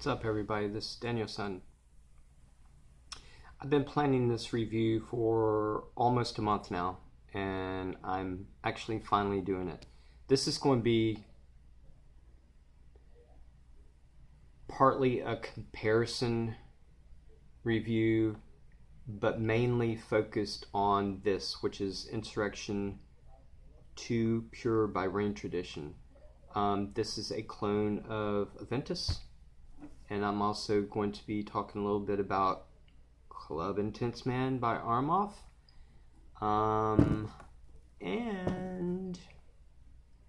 What's up, everybody? This is Daniel-san. I've been planning this review for almost a month now, and I'm actually finally doing it. This is going to be partly a comparison review, but mainly focused on this, which is Insurrection II Pure by Rain Tradition. This is a clone of Aventus. And I'm also going to be talking a little bit about Club Intense Man by Armaf. And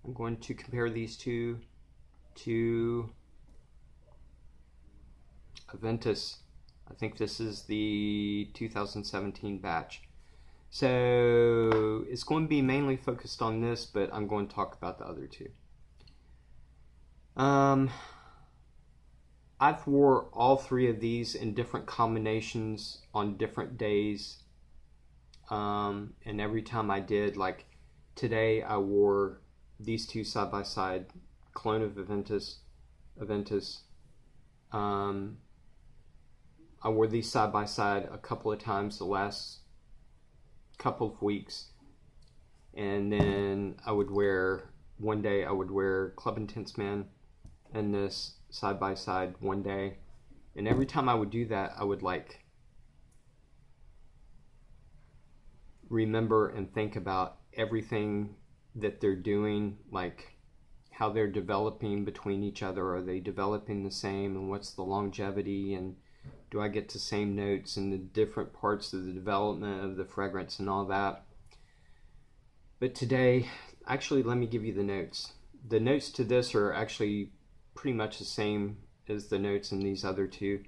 I'm going to compare these two to Aventus. I think this is the 2017 batch. So it's going to be mainly focused on this, but I'm going to talk about the other two. I've wore all three of these in different combinations on different days, and every time I did, like today I wore these two side by side, clone of Aventus. I wore these side by side a couple of times the last couple of weeks, and then I would wear, one day I would wear Club Intense Man and this side by side one day, and every time I would do that, I would like remember and think about everything that they're doing, like how they're developing between each other. Are they developing the same, and what's the longevity, and do I get the same notes in the different parts of the development of the fragrance and all that. But today, actually, let me give you the notes. The notes to this are actually pretty much the same as the notes in these other two.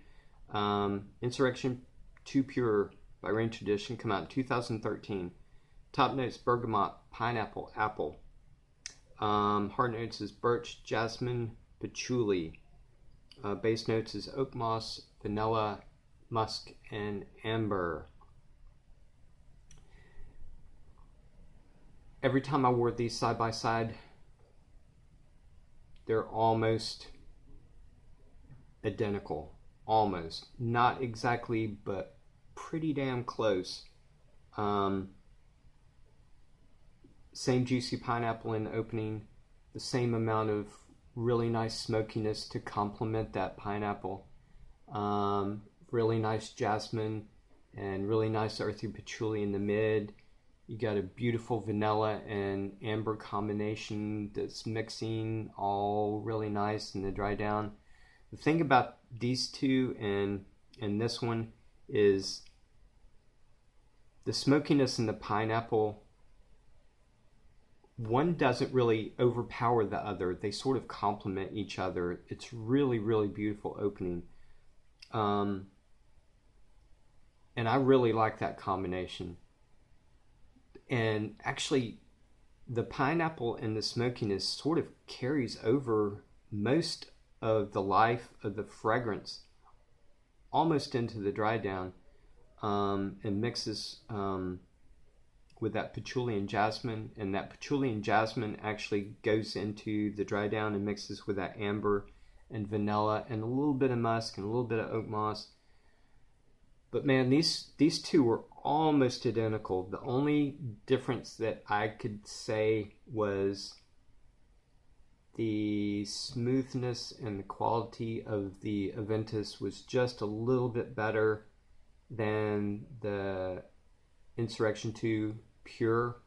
Insurrection II Pure by Rain Tradition come out in 2013. Top notes: bergamot, pineapple, apple. Hard notes is birch, jasmine, patchouli. Base notes is oak moss, vanilla, musk, and amber. Every time I wore these side by side, they're almost identical. Almost. Not exactly, but pretty damn close. Same juicy pineapple in the opening. The same amount of really nice smokiness to complement that pineapple. Really nice jasmine and really nice earthy patchouli in the mid. You got a beautiful vanilla and amber combination that's mixing all really nice in the dry down. The thing about these two and this one is the smokiness in the pineapple. One doesn't really overpower the other. They sort of complement each other. It's really, really beautiful opening. And I really like that combination. And actually, the pineapple and the smokiness sort of carries over most of the life of the fragrance almost into the dry down, and mixes with that patchouli and jasmine, and that patchouli and jasmine actually goes into the dry down and mixes with that amber and vanilla and a little bit of musk and a little bit of oak moss. But man, these two were almost identical. The only difference that I could say was the smoothness and the quality of the Aventus was just a little bit better than the Insurrection II Pure.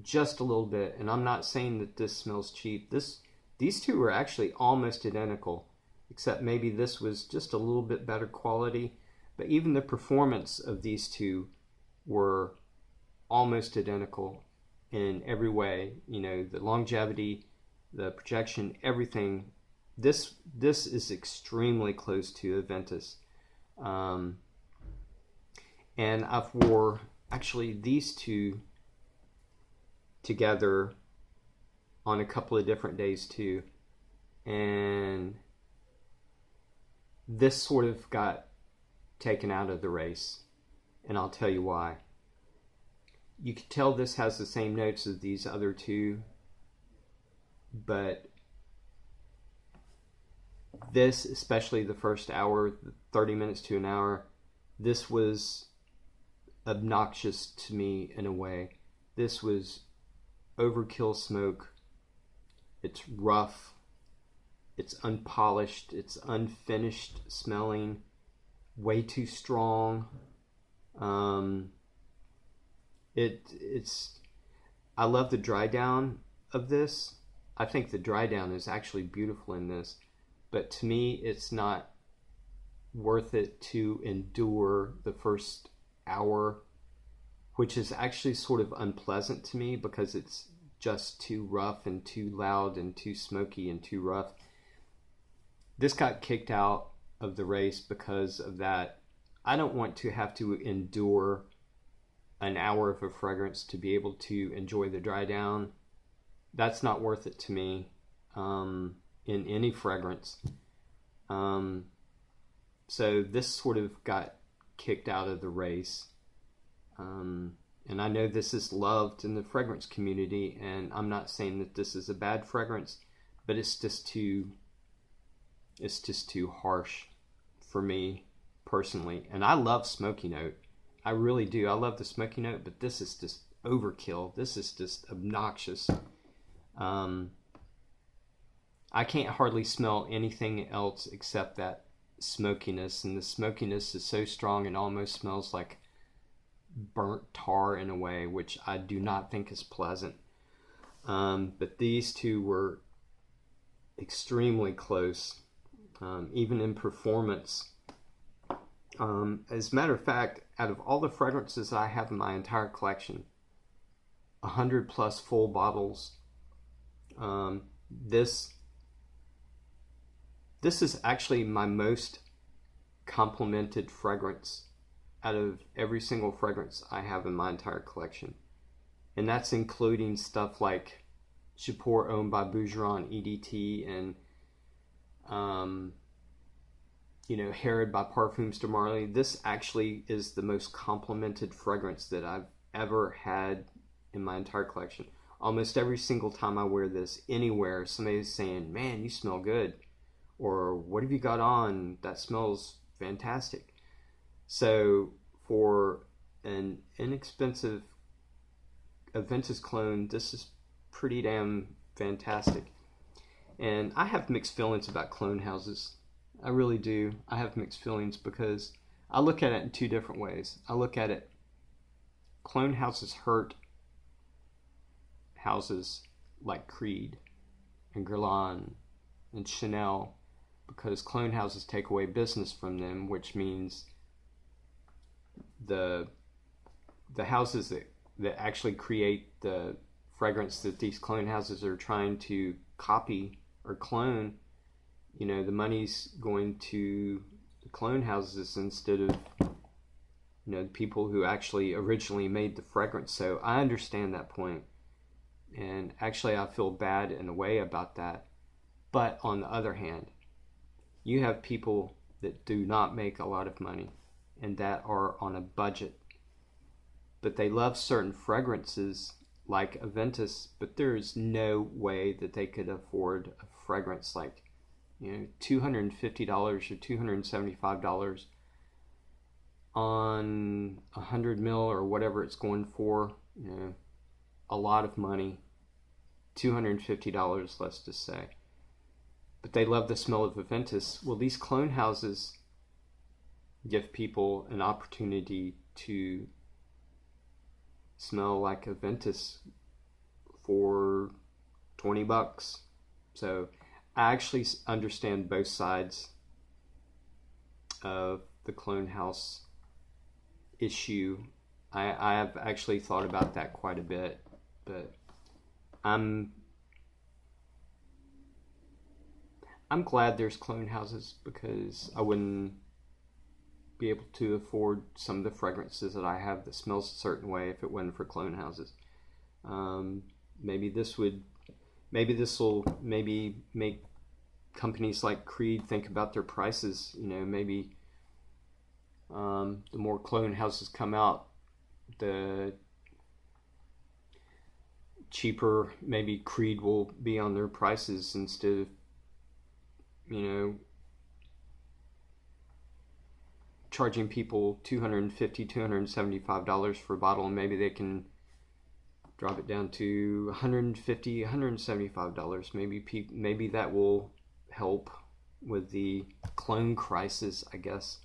Just a little bit. And I'm not saying that this smells cheap. These two were actually almost identical, except maybe this was just a little bit better quality. But even the performance of these two were almost identical in every way. You know, the longevity, the projection, everything. This is extremely close to Aventus. And I've wore actually these two together on a couple of different days too. And this sort of got taken out of the race, and I'll tell you why. You can tell this has the same notes as these other two, but this, especially the first hour, 30 minutes to an hour, this was obnoxious to me in a way. This was overkill smoke. It's rough. It's unpolished. It's unfinished smelling. Way too strong. I love the dry down of this. I think the dry down is actually beautiful in this, but to me it's not worth it to endure the first hour, which is actually sort of unpleasant to me because it's just too rough and too loud and too smoky and too rough. This got kicked out of the race because of that. I don't want to have to endure an hour of a fragrance to be able to enjoy the dry down. That's not worth it to me in any fragrance. So this sort of got kicked out of the race. And I know this is loved in the fragrance community, and I'm not saying that this is a bad fragrance, but it's just too harsh for me personally. And I love smoky note. I really do. I love the smoky note, but this is just overkill. This is just obnoxious. I can't hardly smell anything else except that smokiness, and the smokiness is so strong it almost smells like burnt tar in a way, which I do not think is pleasant. But these two were extremely close, even in performance. As a matter of fact, out of all the fragrances I have in my entire collection, 100 plus full bottles, this is actually my most complimented fragrance out of every single fragrance I have in my entire collection. And that's including stuff like Chapeur owned by Bougeron EDT and Herod by Parfums de Marly. This actually is the most complimented fragrance that I've ever had in my entire collection. Almost every single time I wear this anywhere, somebody's saying, "Man, you smell good," or "What have you got on? That smells fantastic." So for an inexpensive Aventus clone, this is pretty damn fantastic. And I have mixed feelings about clone houses. I really do. I have mixed feelings because I look at it in two different ways. I look at it, clone houses hurt houses like Creed and Guerlain and Chanel because clone houses take away business from them, which means the houses that actually create the fragrance that these clone houses are trying to copy or clone, the money's going to the clone houses instead of the people who actually originally made the fragrance. So I understand that point, and actually I feel bad in a way about that. But on the other hand, you have people that do not make a lot of money and that are on a budget, but they love certain fragrances like Aventus, but there's no way that they could afford a fragrance like $250 or $275 on 100 mil or whatever it's going for. A lot of money, $250, let's just say. But they love the smell of Aventus. Well, these clone houses give people an opportunity to smell like Aventus for $20. So I actually understand both sides of the clone house issue. I have actually thought about that quite a bit, but I'm glad there's clone houses because I wouldn't be able to afford some of the fragrances that I have that smells a certain way if it wasn't for clone houses. Maybe this will make companies like Creed think about their prices. Maybe the more clone houses come out, the cheaper maybe Creed will be on their prices instead of charging people $250, $275 for a bottle, and maybe they can drop it down to $150, $175. Maybe that will help with the clone crisis, I guess.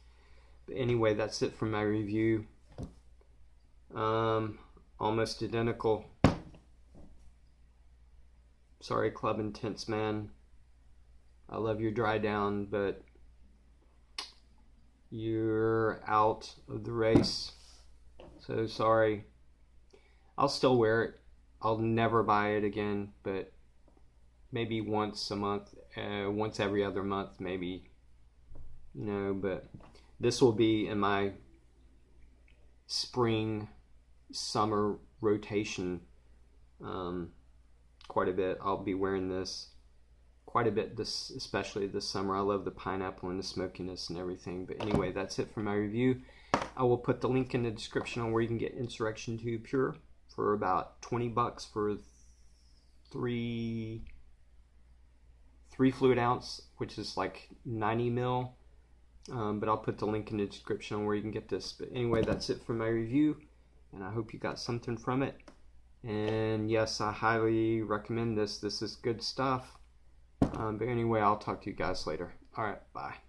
But anyway, that's it for my review. Almost identical. Sorry, Club Intense, man. I love your dry down, but you're out of the race. So sorry. I'll still wear it. I'll never buy it again, but maybe once a month, once every other month, maybe. You know, but this will be in my spring, summer rotation quite a bit. I'll be wearing this quite a bit, especially this summer. I love the pineapple and the smokiness and everything. But anyway, that's it for my review. I will put the link in the description on where you can get Insurrection II Pure for about 20 bucks for three fluid ounce, which is like 90 mil. But I'll put the link in the description on where you can get this. But anyway, that's it for my review, and I hope you got something from it. And yes, I highly recommend this. This is good stuff. But anyway, I'll talk to you guys later. All right, bye.